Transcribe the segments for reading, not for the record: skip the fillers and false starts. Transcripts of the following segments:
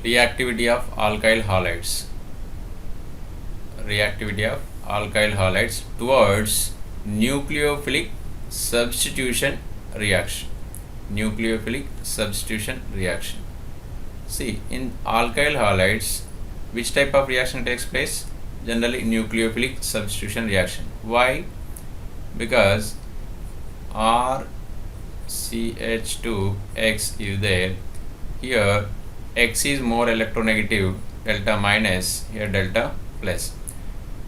reactivity of alkyl halides. Reactivity of alkyl halides towards nucleophilic substitution reaction. Nucleophilic substitution reaction. See, in alkyl halides, which type of reaction takes place? Generally nucleophilic substitution reaction. Why? Because RCH2X is there. Here X is more electronegative, delta minus, here delta plus.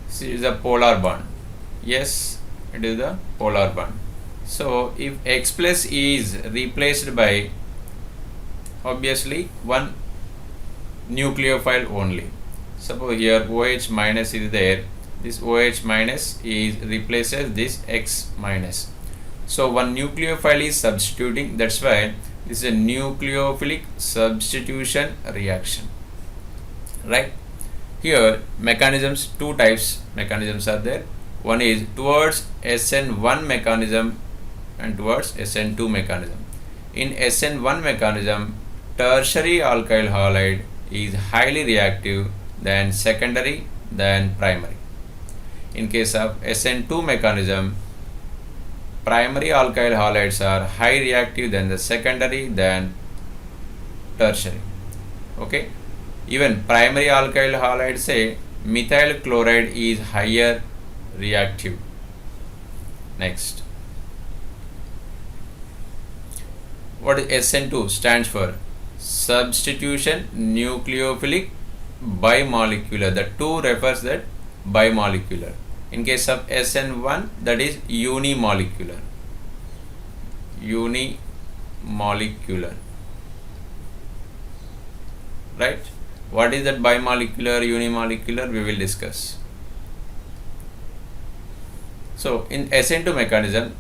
This is a polar bond. Yes, it is the polar bond. So if X plus is replaced by obviously one nucleophile only. Suppose here OH minus is there, this OH minus is replaces this X minus. So one nucleophile is substituting, that's why this is a nucleophilic substitution reaction, right? Here mechanisms, two types mechanisms are there. One is towards SN1 mechanism and towards SN2 mechanism. In SN1 mechanism, tertiary alkyl halide is highly reactive than secondary than primary. In case of SN2 mechanism, primary alkyl halides are high reactive than the secondary than tertiary. Okay, even primary alkyl halides say methyl chloride is higher reactive. Next, what is SN2 stands for? Substitution nucleophilic bimolecular. The 2 refers that bimolecular. In case of SN1, that is unimolecular. Unimolecular. Right? What is that bimolecular, unimolecular? We will discuss. So in SN2 mechanism,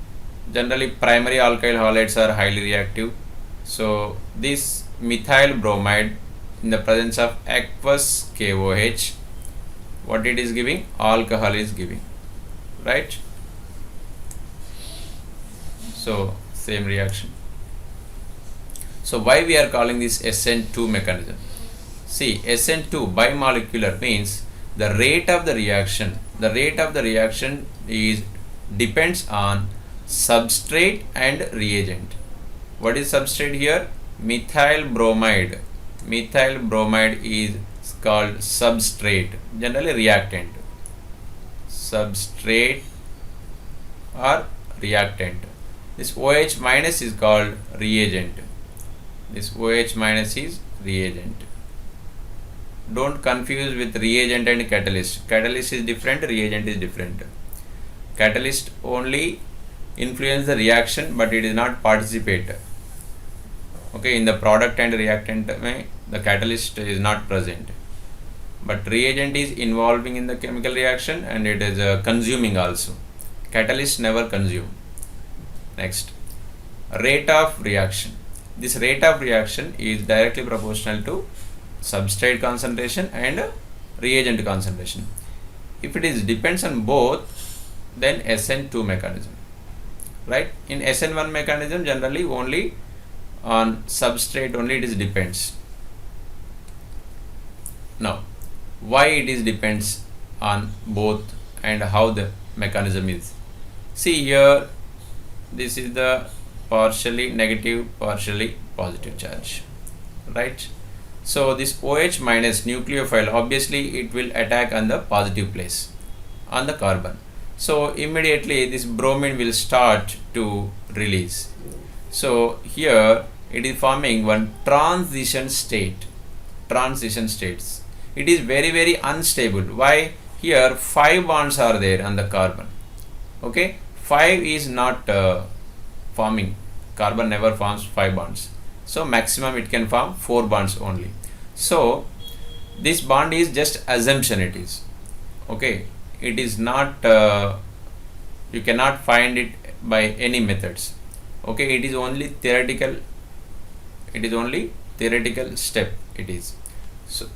generally primary alkyl halides are highly reactive. So this methyl bromide in the presence of aqueous KOH, what it is giving? Alcohol is giving, right? So same reaction. So why we are calling this SN2 mechanism? See, SN2 bimolecular means the rate of the reaction. The rate of the reaction is depends on substrate and reagent. What is substrate here? Methyl bromide. Methyl bromide is called substrate, generally reactant. Substrate or reactant. This OH minus is called reagent. This OH minus is reagent. Don't confuse with reagent and catalyst. Catalyst is different, reagent is different. Catalyst only influence the reaction, but it does not participate. Okay, in the product and reactant, the catalyst is not present. But reagent is involving in the chemical reaction and it is consuming also. Catalyst never consume. Next, rate of reaction. This rate of reaction is directly proportional to substrate concentration and reagent concentration. If it is depends on both, then SN2 mechanism, right? In SN1 mechanism, generally only on substrate only it is depends. Now, why it is depends on both and how the mechanism is? See here, this is the partially negative, partially positive charge, right? So this OH minus nucleophile, obviously it will attack on the positive place, on the carbon. So immediately this bromine will start to release. So here it is forming one transition state. Transition states. It is very, very unstable. Why? Here 5 bonds are there on the carbon. Okay, 5 is not forming. Carbon never forms 5 bonds. So maximum it can form 4 bonds only. So this bond is just assumption it is. Okay, it is not, you cannot find it by any methods. Okay, it is only theoretical. It is only theoretical step it is. So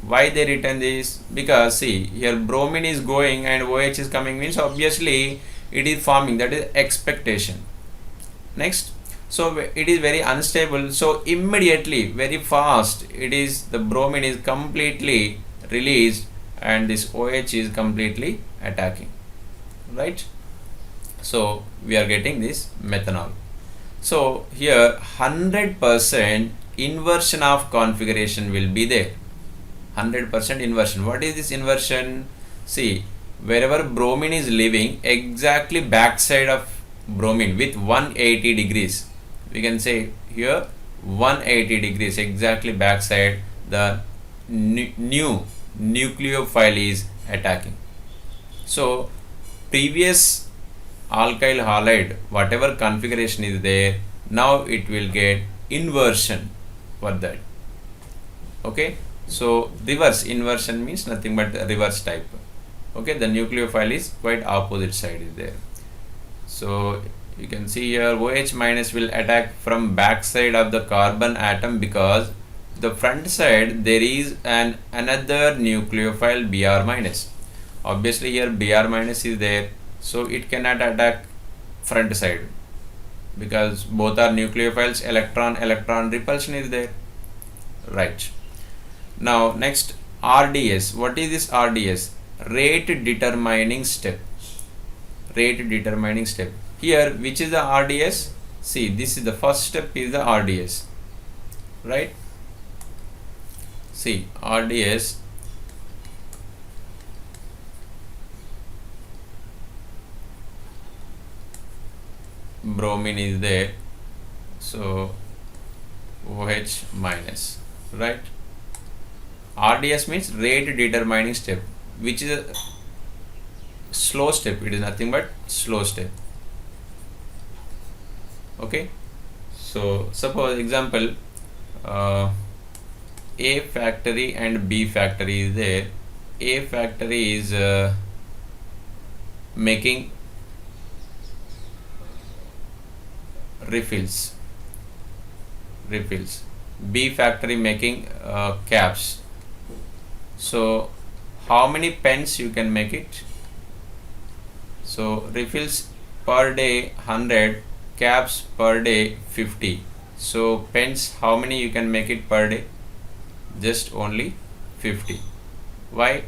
why they written this? Because see here bromine is going and OH is coming, means obviously it is forming, that is expectation. Next, So it is very unstable, so immediately, very fast, it is the bromine is completely released and this OH is completely attacking, right? So we are getting this methanol. So here 100% inversion of configuration will be there. 100% inversion. What is this inversion? See, wherever bromine is living, exactly backside of bromine with 180 degrees, we can say here 180 degrees, exactly backside the new nucleophile is attacking. So previous alkyl halide, whatever configuration is there, now it will get inversion for that. Okay, so reverse inversion means nothing but reverse type. Okay, the nucleophile is quite opposite side is there. So you can see here OH minus will attack from back side of the carbon atom, because the front side there is another nucleophile Br minus. Obviously here Br minus is there, so it cannot attack front side because both are nucleophiles. Electron repulsion is there, right? Now next, RDS. What is this RDS? Rate determining step. Rate determining step. Here, which is the RDS? See, this is the first step is the RDS, right? See, RDS. Bromine is there, so OH minus, right? RDS means rate determining step, which is a slow step. It is nothing but slow step. Okay, so suppose example, A factory and B factory is there. A factory is making refills. B factory making caps. So how many pens you can make it? So refills per day 100, caps per day 50. So pens, how many you can make it per day? Just only 50. Why?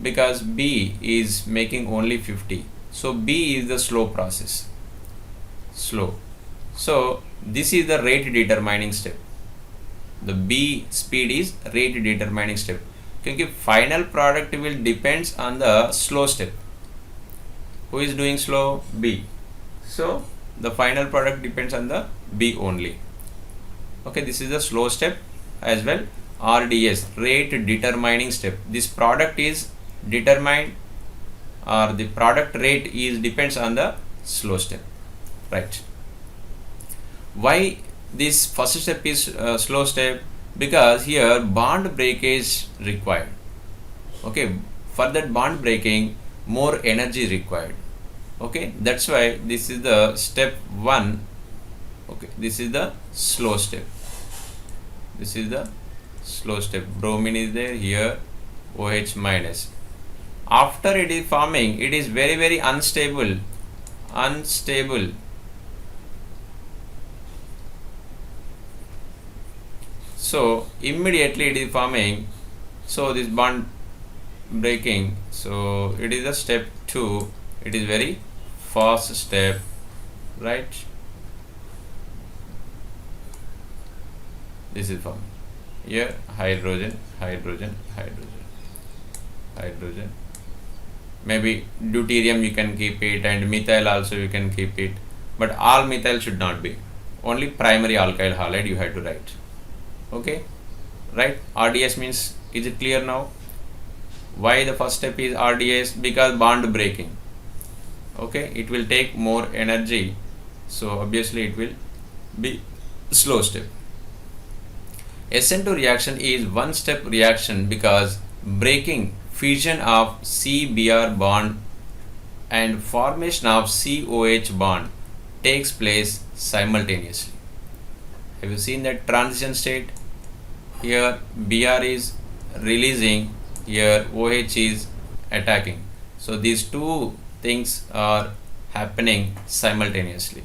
Because B is making only 50. So B is the slow process. Slow. So this is the rate determining step. The B speed is rate determining step. Because final product will depends on the slow step. Who is doing slow? B. So the final product depends on the B only. Okay, this is the slow step as well. RDS, rate determining step. This product is determined, or the product rate is depends on the slow step, right? Why this first step is slow step? Because here bond breakage required. Okay, for that bond breaking more energy required. Okay, that's why this is the step 1. Okay, this is the slow step. This is the slow step. Bromine is there, here OH minus. After it is forming, it is very unstable. So immediately it is forming, so this bond breaking, so it is a step 2. It is very fast step, right? This is forming. Here hydrogen, maybe deuterium you can keep it, and methyl also you can keep it, but all methyl should not be. Only primary alkyl halide you have to write. Okay, right? RDS means, is it clear now? Why the first step is RDS? Because bond breaking. Okay, it will take more energy, so obviously it will be slow step. SN2 reaction is one step reaction because breaking fission of CBr bond and formation of COH bond takes place simultaneously. Have you seen that transition state? Here Br is releasing, here OH is attacking. So these two things are happening simultaneously.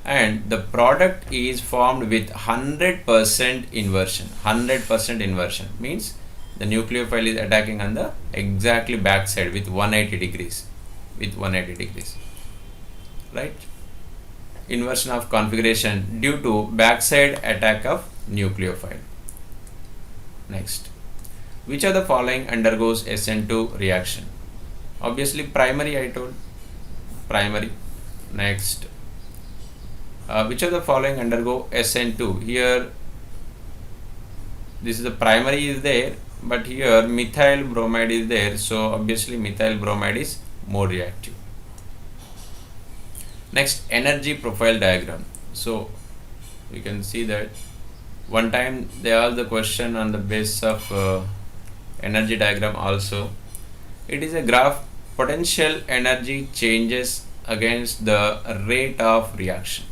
and the product is formed with 100% inversion. 100% inversion means the nucleophile is attacking on the exactly back side with 180 degrees. With 180 degrees, right? Inversion of configuration due to backside attack of nucleophile. Next, which of the following undergoes SN2 reaction? Obviously primary, I told, primary. Next, which of the following undergo SN2? Here this is the primary is there, but here methyl bromide is there, so obviously methyl bromide is more reactive. Next, energy profile diagram. So you can see that one time they asked the question on the basis of energy diagram also. It is a graph potential energy changes against the rate of reaction.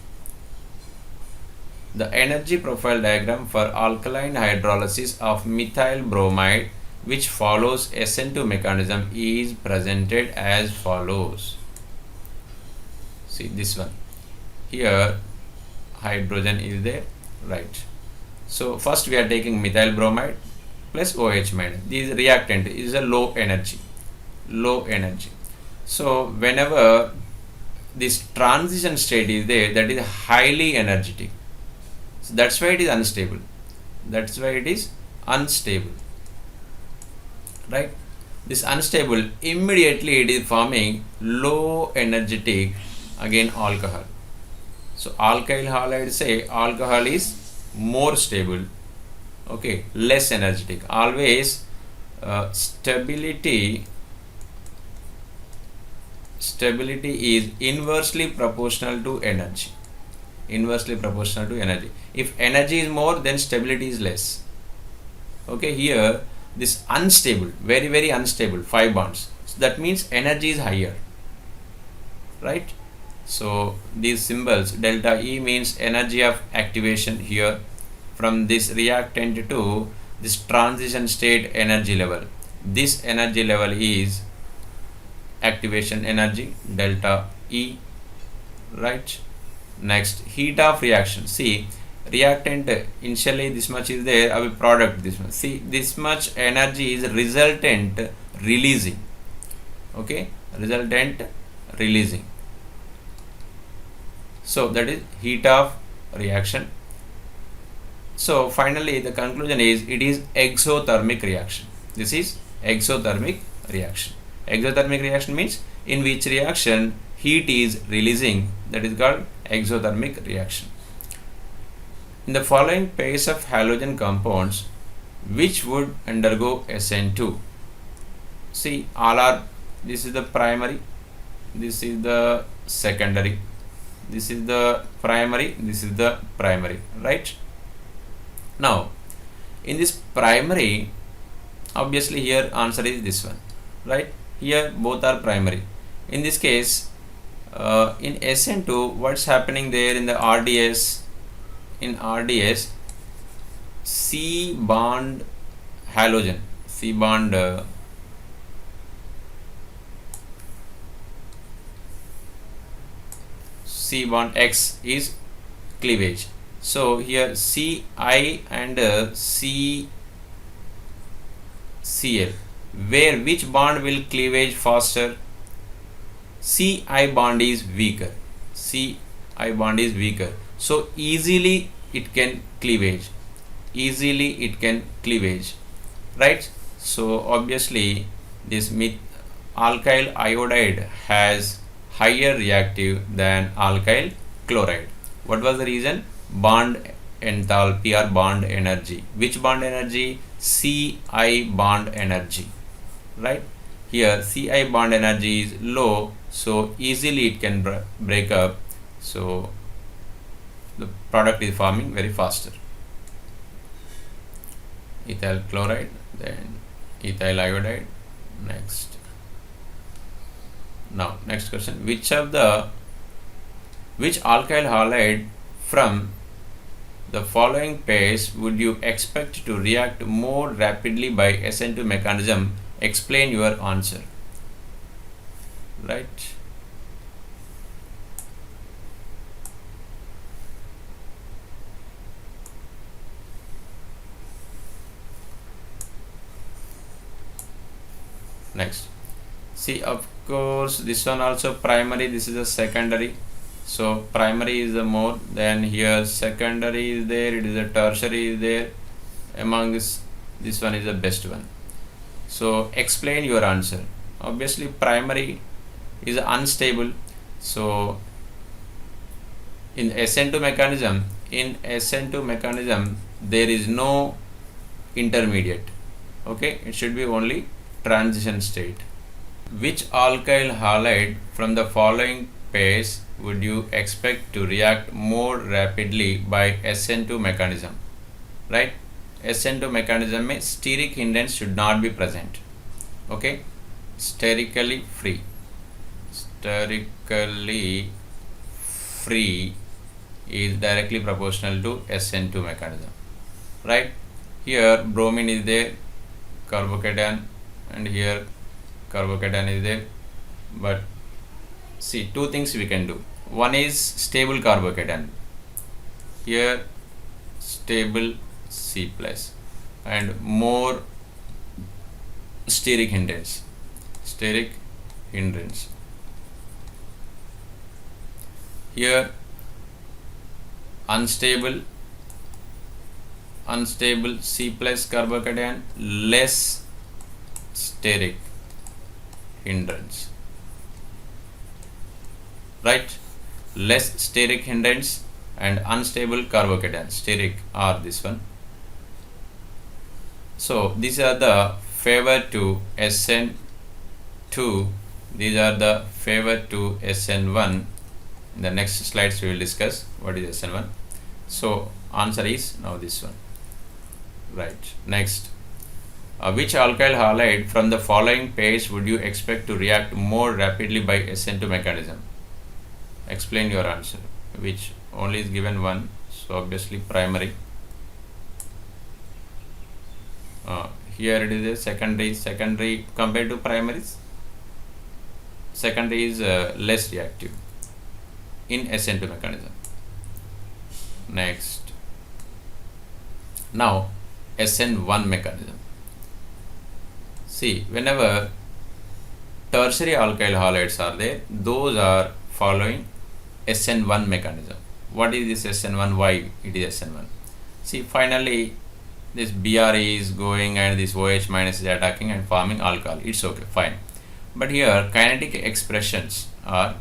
The energy profile diagram for alkaline hydrolysis of methyl bromide, which follows SN2 mechanism, is presented as follows. See this one. Here hydrogen is there, right? So first we are taking methyl bromide plus OH minus. This reactant is a low energy. Low energy. So whenever this transition state is there, that is highly energetic. So that's why it is unstable. That's why it is unstable. Right? This unstable, immediately it is forming low energetic again alcohol. So alkyl halide say alcohol is more stable. Okay, less energetic. Always stability is inversely proportional to energy. Inversely proportional to energy. If energy is more, then stability is less. Okay, here this unstable, very very unstable, 5 bonds. So that means energy is higher, right? So these symbols, delta E means energy of activation here from this reactant to this transition state energy level. This energy level is activation energy, delta E, right? Next, heat of reaction. See, reactant initially this much is there, our product this much. See, this much energy is resultant releasing. Okay, resultant releasing. So that is heat of reaction. So finally the conclusion is it is exothermic reaction. This is exothermic reaction. Exothermic reaction means in which reaction heat is releasing, that is called exothermic reaction. In the following pairs of halogen compounds, which would undergo SN2? See, all are, this is the primary, this is the secondary, this is the primary, this is the primary, right? Now, in this primary, obviously here answer is this one, right? Here both are primary. In this case, in SN2, what's happening there in the RDS? In RDS, C bond halogen, C bond C bond X is cleavage. So here Ci and CCl, where which bond will cleavage faster? Ci bond is weaker. Ci bond is weaker. So easily it can cleavage. Easily it can cleavage. Right? So obviously this alkyl iodide has higher reactive than alkyl chloride. What was the reason? Bond enthalpy or bond energy. Which bond energy? Ci bond energy. Right? Here Ci bond energy is low, so easily it can break up. So the product is forming very faster. Ethyl chloride, then ethyl iodide. Next. Now next question: which alkyl halide from the following pairs would you expect to react more rapidly by SN2 mechanism? Explain your answer. Right? Next, see, of course, this one also primary, this is a secondary. So primary is the more, then here secondary is there, it is a tertiary is there. Among this one is the best one. So explain your answer. Obviously primary is unstable. So in SN2 mechanism there is no intermediate. Okay, it should be only transition state. Which alkyl halide from the following pairs would you expect to react more rapidly by SN2 mechanism? Right? SN2 mechanism में steric hindrance should not be present. Okay, sterically free is directly proportional to SN2 mechanism. Right? Here bromine is there, carbocation, and here carbocation is there. But see, two things we can do. One is stable carbocation. Here stable C plus and more steric hindrance. Here unstable C plus carbocation, less steric hindrance. Right? Less steric hindrance and unstable carbocation. Steric are this one. So these are the favor to SN2. These are the favor to SN1. In the next slides we will discuss what is SN1. So answer is now this one. Right. Next, which alkyl halide from the following pairs would you expect to react more rapidly by SN2 mechanism? Explain your answer. Which only is given one, so obviously primary. Here it is a secondary compared to primaries. Secondary is less reactive in SN2 mechanism. Next, now SN1 mechanism. See, whenever tertiary alkyl halides are there, those are following SN1 mechanism. What is this SN1? Why it is SN1? See, finally this Br is going and this OH minus is attacking and forming alcohol. It's okay, fine. But here kinetic expressions are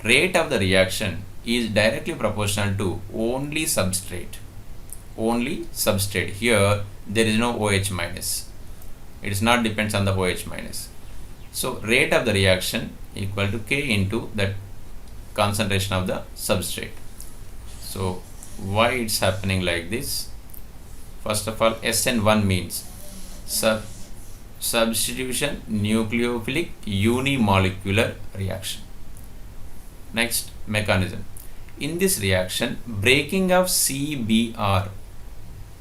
rate of the reaction is directly proportional to only substrate. Here there is no OH minus. It is not depends on the OH minus. So rate of the reaction equal to K into that concentration of the substrate. So why it's happening like this? First of all, SN1 means substitution nucleophilic unimolecular reaction. Next, mechanism. In this reaction, breaking of CBr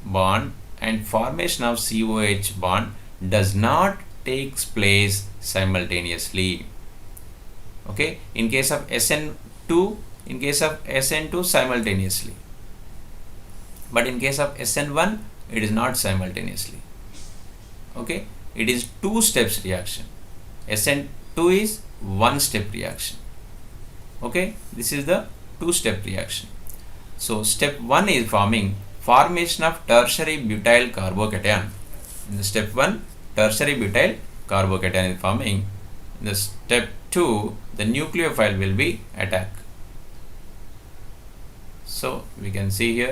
bond and formation of COH bond does not takes place simultaneously. Okay, in case of SN2 simultaneously, but in case of SN1 it is not simultaneously. Okay, it is two steps reaction. SN2 is one step reaction. Okay, this is the two step reaction. So step 1 is formation of tertiary butyl carbocation. In the step 1, tertiary butyl carbocation is forming. In the step 2, the nucleophile will be attack. So we can see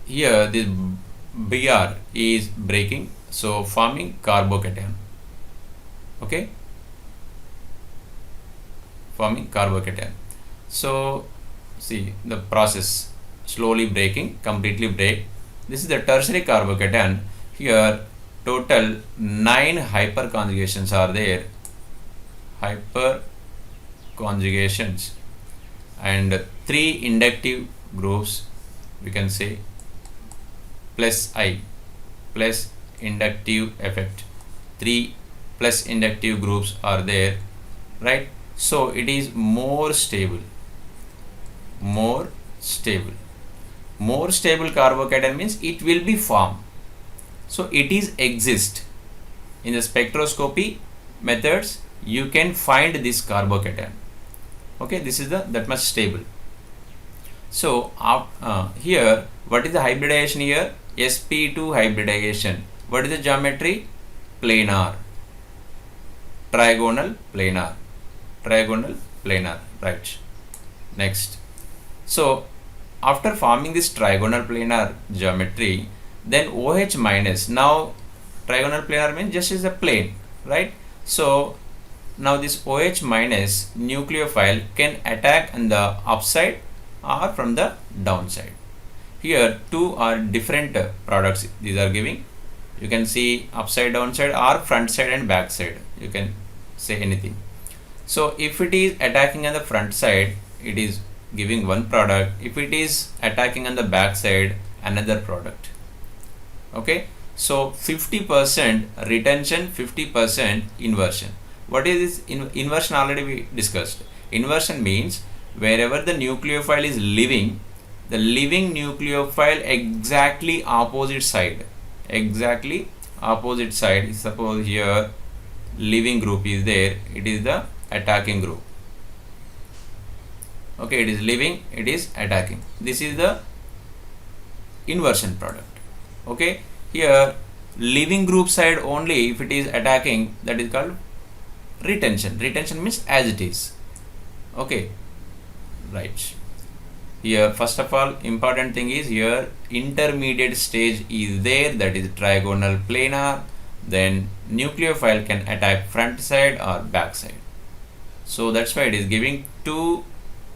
here this Br is breaking, so forming carbocation. Okay, forming carbocation. So see the process, slowly breaking, completely break. This is the tertiary carbocation. Here total 9 hyperconjugations are there. Hyperconjugations and 3 inductive groups, we can say plus I plus inductive effect. 3 plus inductive groups are there, right? So it is more stable carbocation means it will be formed. So it is exist in the spectroscopy methods you can find this carbocation. Okay, this is the that much stable. So here what is the hybridization here? sp2 hybridization. What is the geometry? Planar, trigonal, planar, trigonal, planar, right? Next, so after forming this trigonal planar geometry, then OH minus, now trigonal planar means just is a plane, right? So now this OH minus nucleophile can attack on the upside or from the downside. Here two are different products these are giving. You can see upside, downside, or front side and back side. You can say anything. So if it is attacking on the front side, it is giving one product. If it is attacking on the back side, another product. Okay, so 50% retention, 50% inversion. What is this inversion? Already we discussed. Inversion means wherever the nucleophile is living, the living nucleophile exactly opposite side. Exactly opposite side. Suppose here living group is there, it is the attacking group. Okay, it is living, it is attacking. This is the inversion product. Okay, here living group side only if it is attacking, that is called retention. Retention means as it is. Okay, right. Here first of all important thing is here intermediate stage is there, that is trigonal planar. Then nucleophile can attack front side or back side. So that's why it is giving two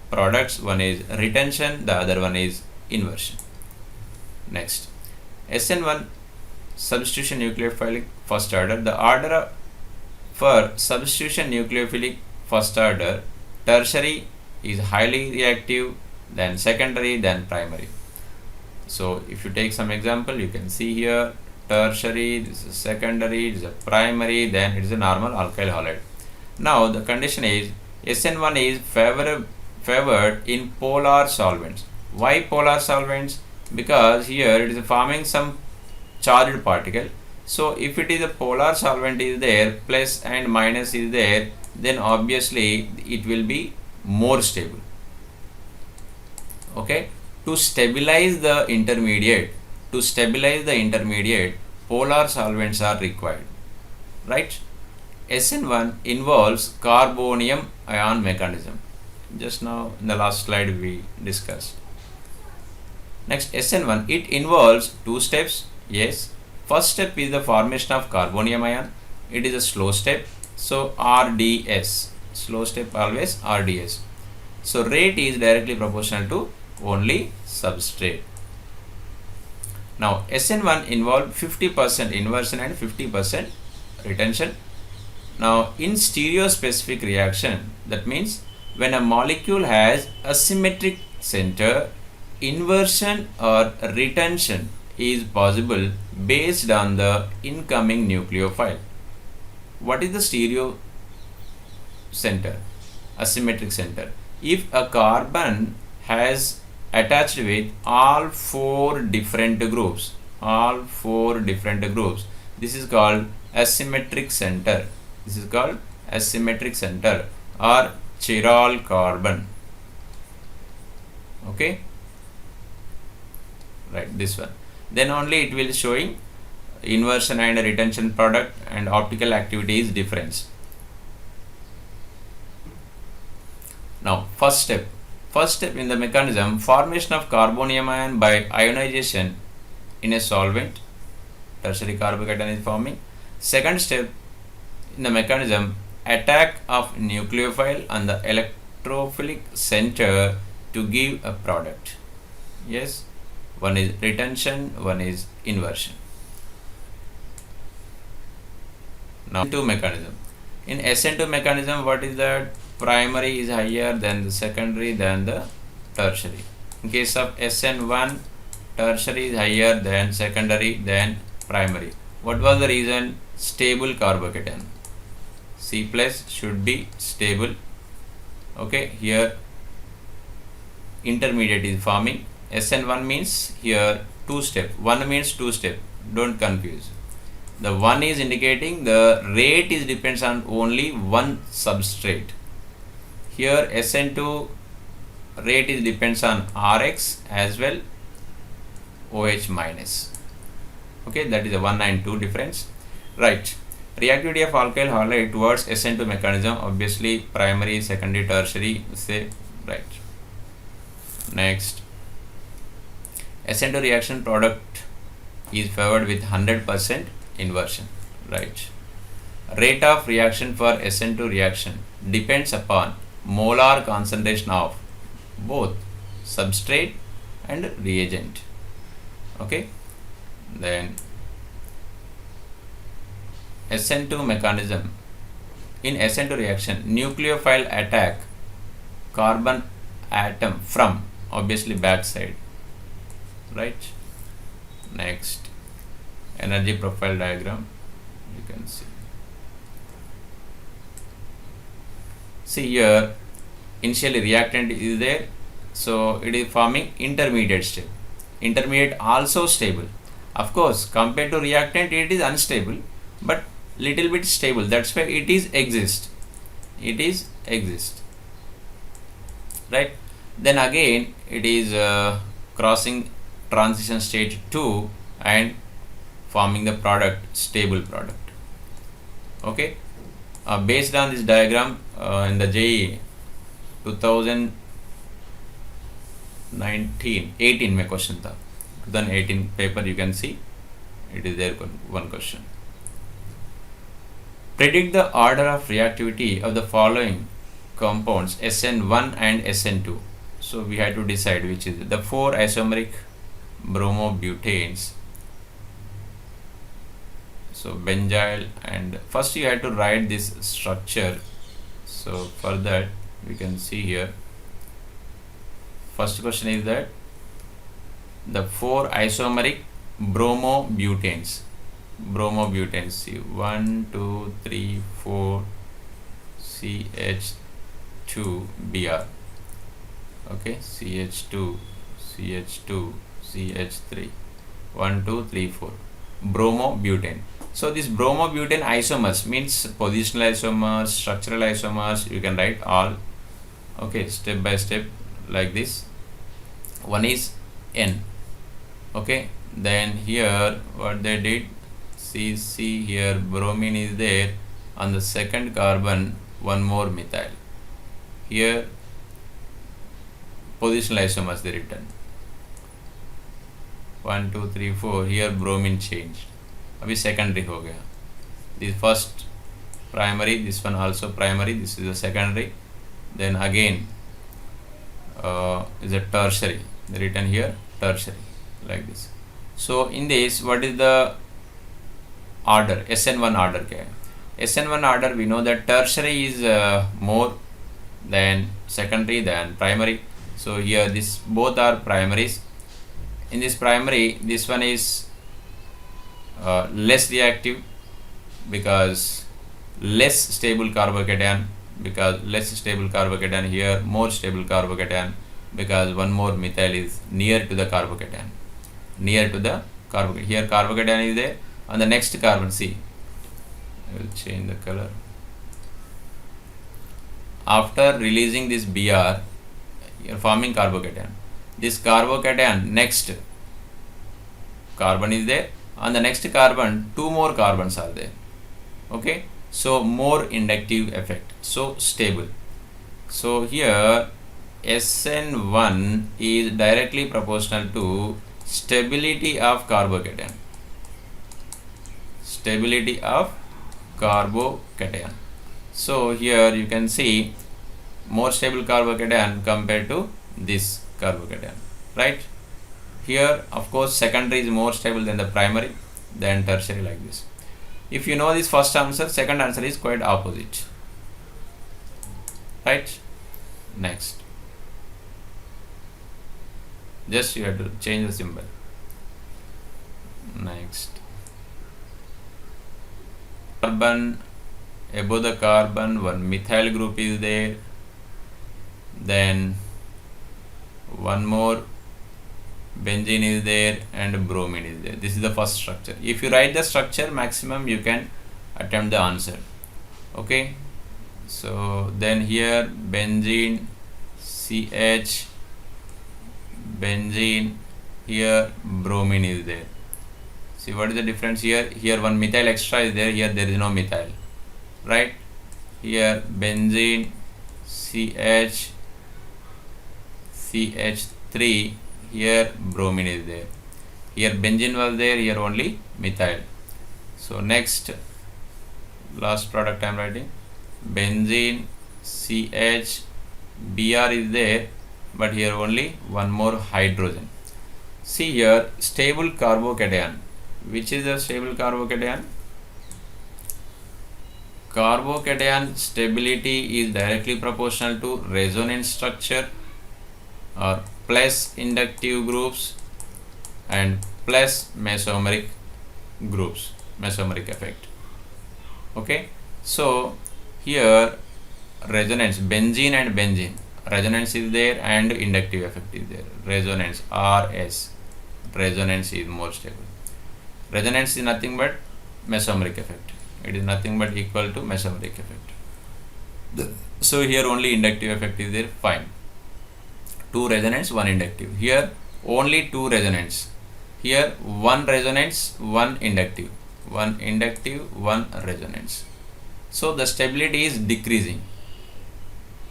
products. One is retention, the other one is inversion. Next, SN1 substitution nucleophilic first order. The order for substitution nucleophilic first order, tertiary is highly reactive, then secondary, then primary. So if you take some example, you can see here tertiary, this is secondary, this is a primary, then it is a normal alkyl halide. Now the condition is SN1 is favored in polar solvents. Why polar solvents? Because here it is forming some charged particle. So if it is a polar solvent is there, plus and minus is there, then obviously it will be more stable. Okay, to stabilize the intermediate, polar solvents are required, right? SN1 involves carbonium ion mechanism. Just now in the last slide we discussed. Next, SN1, it involves two steps. Yes, first step is the formation of carbonium ion. It is a slow step. So RDS, slow step always RDS. So rate is directly proportional to only substrate. Now SN1 involved 50% inversion and 50% retention. Now in stereospecific reaction, that means when a molecule has a symmetric center, inversion or retention is possible based on the incoming nucleophile. What is the stereo center? Asymmetric center. If a carbon has attached with all four different groups, this is called asymmetric center. This is called asymmetric center or chiral carbon. Okay, right, this one. Then only it will showing inversion and retention product and optical activity is difference. Now first step in the mechanism, formation of carbonium ion by ionization in a solvent, tertiary carbocation is forming. Second step in the mechanism, attack of nucleophile on the electrophilic center to give a product. Yes, one is retention, one is inversion. Now SN2 mechanism. In SN2 mechanism, what is that? Primary is higher than the secondary than the tertiary. In case of SN1, tertiary is higher than secondary than primary. What was the reason? Stable carbocation. C plus should be stable. Okay, here intermediate is forming. SN1 means here two step. One means two step. Don't confuse. The 1 is indicating the rate is depends on only one substrate. Here SN2 rate is depends on Rx as well OH minus. Okay, that is the 1 and 2 difference. Right. Reactivity of alkyl halide towards SN2 mechanism, obviously primary, secondary, tertiary, say right. Next, SN2 reaction product is favored with 100% inversion, right. Rate of reaction for SN2 reaction depends upon molar concentration of both substrate and reagent. Okay, then SN2 mechanism. In SN2 reaction, nucleophile attack carbon atom from obviously backside, right. Next, energy profile diagram, you can see here initially reactant is there, so it is forming intermediate state. Intermediate also stable, of course compared to reactant it is unstable but little bit stable, that's why it is exist, right. Then again it is crossing transition state 2 and forming the product, stable product. Okay, based on this diagram in the JEE 2018 में question था, 2018 paper you can see it is there one question. Predict the order of reactivity of the following compounds SN1 and SN2. So we had to decide which is the 4 isomeric bromobutanes. So benzyl, and first you had to write this structure. So for that we can see here. First question is that the 4 isomeric bromobutanes. See 1, 2, 3, 4 CH2Br. Okay, CH2, CH3, 1, 2, 3, 4 bromobutane. So this bromobutane isomers means positional isomers, structural isomers, you can write all. Okay, step by step like this. One is N. Okay, then here what they did, see here bromine is there, on the second carbon one more methyl. Here positional isomers they written 1, 2, 3, 4. Here bromine changed, अभी secondary हो गया. This first primary, this one also primary, this is a secondary, then again is a tertiary, they written here tertiary like this. So in this what is the order, SN1 order क्या है? SN1 order we know that tertiary is more than secondary than primary. So here this both are primaries. In this primary this one is less reactive because less stable carbocation, here more stable carbocation because one more methyl is near to the carbocation, here carbocation is there. On the next carbon, see, I will change the color. After releasing this Br, you are forming carbocation. This carbocation, next carbon is there. On the next carbon, 2 more carbons are there. Okay, so more inductive effect, so stable. So here SN1 is directly proportional to stability of carbocation. So here you can see more stable carbocation compared to this carbocation, right. Here of course secondary is more stable than the primary, then tertiary like this. If you know this first answer, second answer is quite opposite, right. Next, just you have to change the symbol. Next, carbon, above the carbon one methyl group is there, then one more benzene is there, and bromine is there. This is the first structure. If you write the structure maximum, you can attempt the answer. Okay, so then here benzene, CH, benzene, here bromine is there. See what is the difference here? Here one methyl extra is there, here there is no methyl, right? Here benzene, CH, CH3, here bromine is there. Here benzene was there, here only methyl. So next, last product I am writing, benzene, CH, Br is there, but here only one more hydrogen. See here, stable carbocation. Which is the stable carbocation? Carbocation stability is directly proportional to resonance structure or plus inductive groups and plus mesomeric groups, mesomeric effect. Okay, so here resonance, benzene and benzene, resonance is there and inductive effect is there. Resonance, RS, resonance is more stable. Resonance is nothing but mesomeric effect. It is nothing but equal to mesomeric effect. So here only inductive effect is there. Fine. 2 resonance, 1 inductive. Here only 2 resonance. Here 1 resonance, 1 inductive. 1 inductive, 1 resonance. So the stability is decreasing.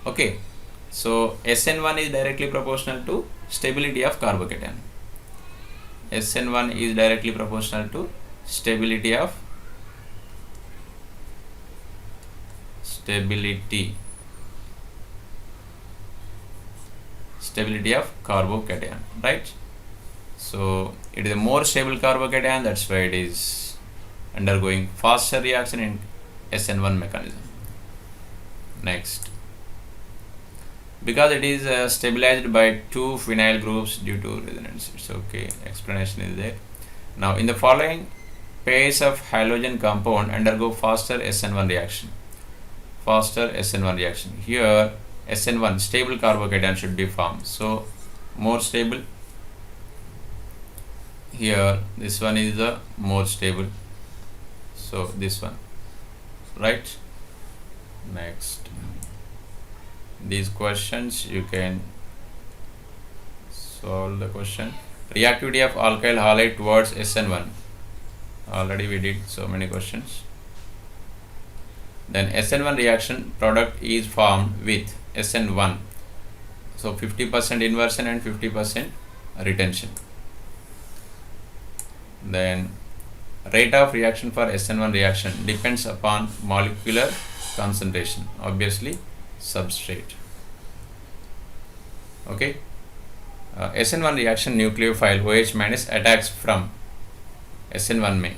Okay. So SN1 is directly proportional to stability of carbocation. SN1 is directly proportional to stability of carbocation, right? So it is a more stable carbocation, that's why it is undergoing faster reaction in SN1 mechanism. Next, because it is stabilized by 2 phenyl groups due to resonance. It's okay, explanation is there. Now in the following pairs of halogen compound undergo faster SN1 reaction. Here SN1 stable carbocation should be formed, so more stable. Here this one is the more stable, so this one, right? Next, these questions you can solve the question. Reactivity of alkyl halide towards SN1, already we did so many questions. Then SN1 reaction product is formed with SN1, so 50% inversion and 50% retention. Then rate of reaction for SN1 reaction depends upon molecular concentration, obviously substrate. Okay, SN1 reaction nucleophile OH minus attacks from SN1 may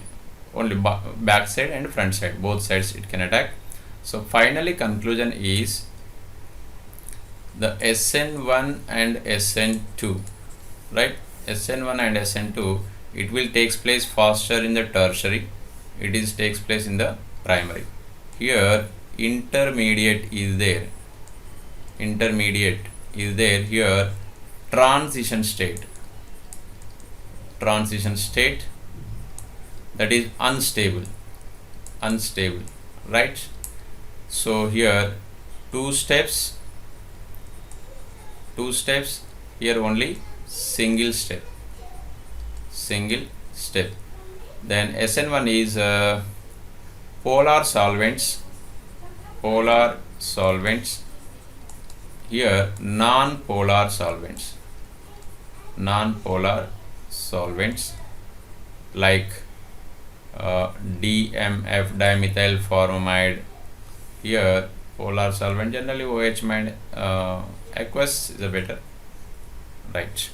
only back side and front side, both sides it can attack. So finally conclusion is the SN1 and SN2, right? SN1 and SN2, it will takes place faster in the tertiary, it is takes place in the primary. Here intermediate is there, here transition state, that is unstable, right? So here two steps, here only single step. Then SN1 is polar solvents, here non-polar solvents like DMF, dimethyl formamide. Here polar solvent, generally OH minus aqueous is a better, right?